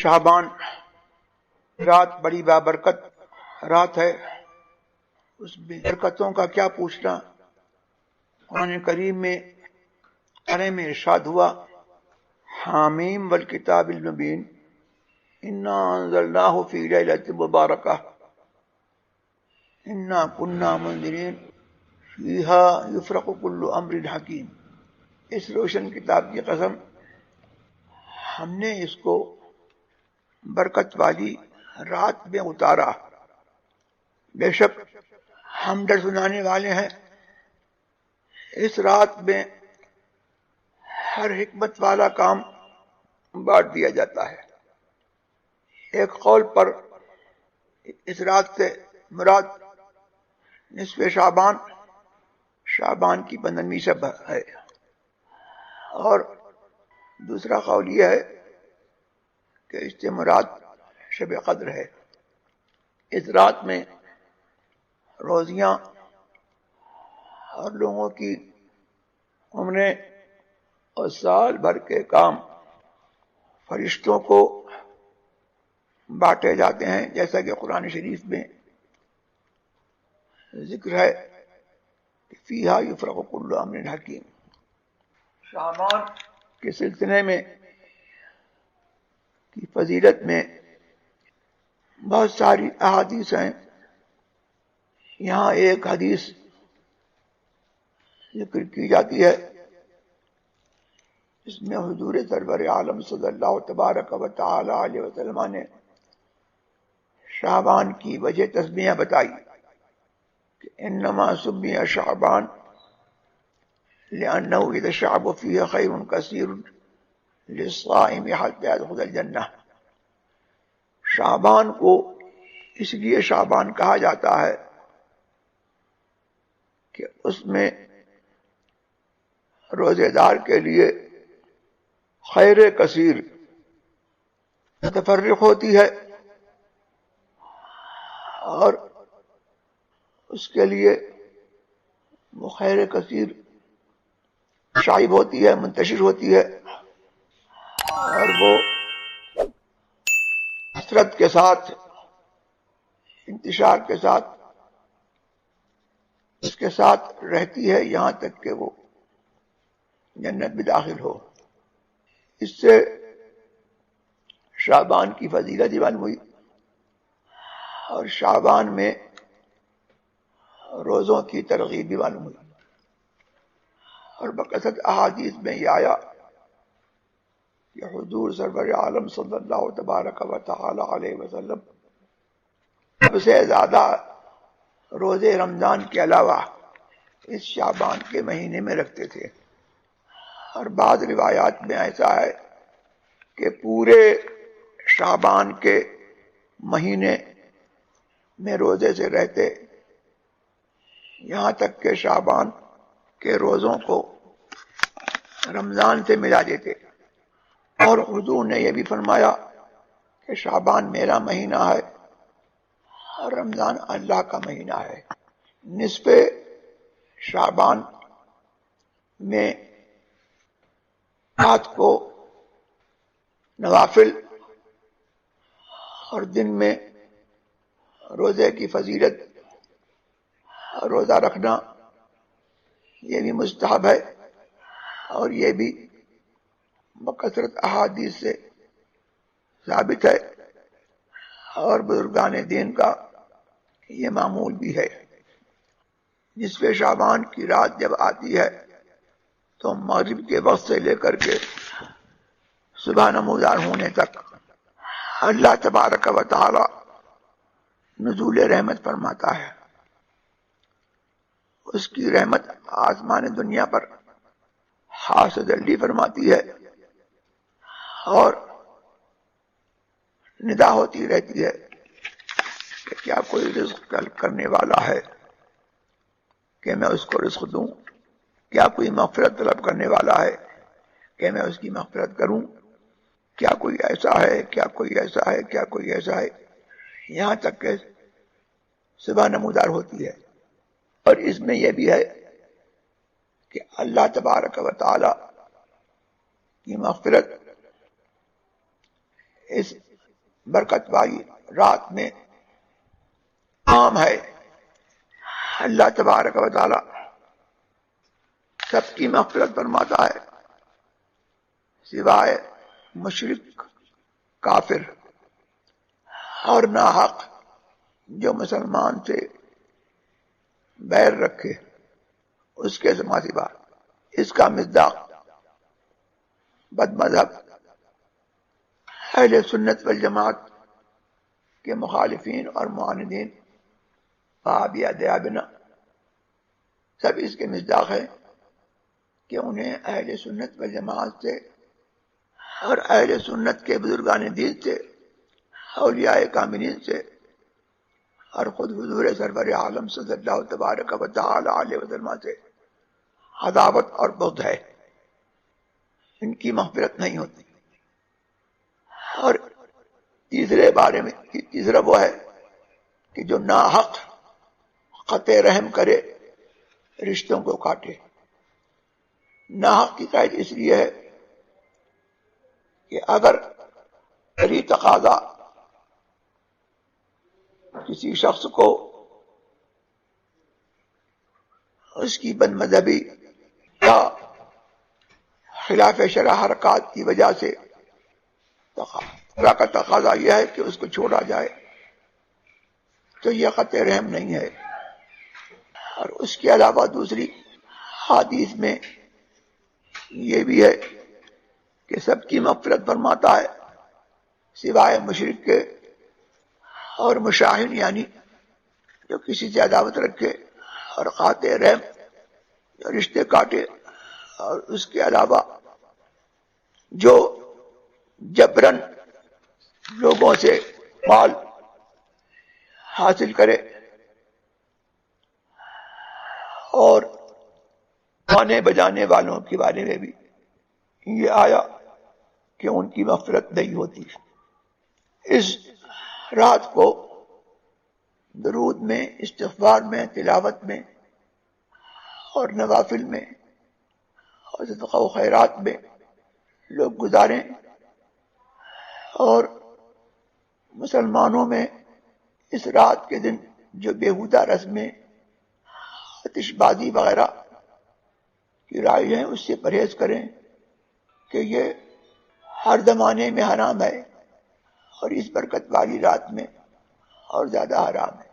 شعبان رات بڑی بابرکت رات ہے، اس برکتوں کا کیا پوچھنا۔ قرآن کریم میں ارشاد ہوا حامیم والکتاب المبین انا انزلناہ فی لیلۃ مبارکہ انا کنا منذرین فیہا یفرق کل امر حکیم۔ اس روشن کتاب کی قسم، ہم نے اس کو برکت والی رات میں اتارا، بے شک ہم ڈر سنانے والے ہیں۔ اس رات میں ہر حکمت والا کام بانٹ دیا جاتا ہے۔ ایک قول پر اس رات سے مراد نصف شعبان، شعبان کی 15ویں شب ہے، اور دوسرا قول یہ ہے کہ اس سے مراد شب قدر ہے۔ اس رات میں روزیاں اور لوگوں کی عمریں اور سال بھر کے کام فرشتوں کو بانٹے جاتے ہیں، جیسا کہ قرآن شریف میں ذکر ہے کہ فیہا یفرق کل امر حکیم۔ شعبان کے سلسلے میں کی فضیلت میں بہت ساری احادیث ہیں۔ یہاں ایک حدیث ذکر کی جاتی ہے، اس میں حضور سرور عالم صلی اللہ تبارک و تعالی علیہ وسلم نے شعبان کی وجہ تسمیہ بتائی کہ انما سمی شعبان لأنه اذا الشعب فيه خیر کثیر للصائم حتى يدخل الجنہ۔ شعبان کو اس لیے شعبان کہا جاتا ہے کہ اس میں روزے دار کے لیے خیر کثیر متفرق ہوتی ہے، اور اس کے لیے وہ خیر کثیر شائع ہوتی ہے، منتشر ہوتی ہے، اور وہ حسرت کے ساتھ، انتشار کے ساتھ اس کے ساتھ رہتی ہے یہاں تک کہ وہ جنت میں داخل ہو۔ اس سے شعبان کی فضیلت بھی معلوم ہوئی، اور شعبان میں روزوں کی ترغیب بھی معلوم ہوئی، اور بکثرت احادیث میں یہ آیا کہ حضور سرور عالم صلی اللہ تبارک و تعالی علیہ وسلم سب سے زیادہ روزے رمضان کے علاوہ اس شعبان کے مہینے میں رکھتے تھے، اور بعض روایات میں ایسا ہے کہ پورے شعبان کے مہینے میں روزے سے رہتے، یہاں تک کہ شعبان کے روزوں کو رمضان سے ملا دیتے۔ اور حضور نے یہ بھی فرمایا کہ شعبان میرا مہینہ ہے اور رمضان اللہ کا مہینہ ہے۔ نصف شعبان میں رات کو نوافل اور دن میں روزے کی فضیلت، روزہ رکھنا یہ بھی مستحب ہے، اور یہ بھی بکثرت احادیث سے ثابت ہے، اور بزرگان دین کا یہ معمول بھی ہے۔ نصف شعبان کی رات جب آتی ہے تو مغرب کے وقت سے لے کر کے صبح نمودار ہونے تک اللہ تبارک و تعالی نزول رحمت فرماتا ہے۔ اس کی رحمت آسمان دنیا پر ہاتھ سے جلدی فرماتی ہے، اور ندا ہوتی رہتی ہے کہ کیا کوئی رزق طلب کرنے والا ہے کہ میں اس کو رزق دوں، کیا کوئی مغفرت طلب کرنے والا ہے کہ میں اس کی مغفرت کروں، کیا کوئی ایسا ہے، کیا کوئی ایسا ہے، کیا کوئی ایسا ہے، یہاں تک کہ صبح نمودار ہوتی ہے۔ اور اس میں یہ بھی ہے کہ اللہ تبارک و تعالی کی مغفرت اس برکت والی رات میں عام ہے. اللہ تبارک و تعالی سب کی مغفرت فرماتا ہے سوائے مشرک، کافر اور ناحق جو مسلمان سے بیر رکھے، اس کے سوا. اس کا مصداق بد مذہب اہل سنت والجماعت کے مخالفین اور معاندین وہابیہ دیابنہ سب اس کے مصداق ہے کہ انہیں اہل سنت والجماعت سے اور اہل سنت کے بزرگان دین سے، اولیاء کاملین سے اور خود حضور سرور عالم صلی اللہ تبارک و تعالی علیہ وسلم سے عداوت اور بغض ہے. ان کی مغفرت نہیں ہوتی. اور تیسرے بارے میں تیسرا وہ ہے کہ جو ناحق قطع رحم کرے، رشتوں کو کاٹے. ناحق کی قید اس لیے ہے کہ اگر شرعی تقاضا کسی شخص کو اس کی بد مذہبی یا خلاف شرع حرکات کی وجہ سے کا تقاضا یہ ہے کہ اس کو چھوڑا جائے، تو یہ قطع رحم نہیں ہے. اور اس کے علاوہ دوسری حدیث میں یہ بھی ہے کہ سب کی مغفرت فرماتا ہے سوائے مشرک کے اور مشاہن، یعنی جو کسی سے عداوت رکھے اور قاطع رحم جو رشتے کاٹے، اور اس کے علاوہ جو جبرن لوگوں سے مال حاصل کرے اور گانے بجانے والوں کے بارے میں بھی یہ آیا کہ ان کی مغفرت نہیں ہوتی. اس رات کو درود میں، استغفار میں، تلاوت میں اور نوافل میں اور صدقہ و خیرات میں لوگ گزاریں. اور مسلمانوں میں اس رات کے دن جو بیہودہ رسمیں، آتش بازی وغیرہ کی رائج ہیں، اس سے پرہیز کریں کہ یہ ہر زمانے میں حرام ہے اور اس برکت والی رات میں اور زیادہ حرام ہے.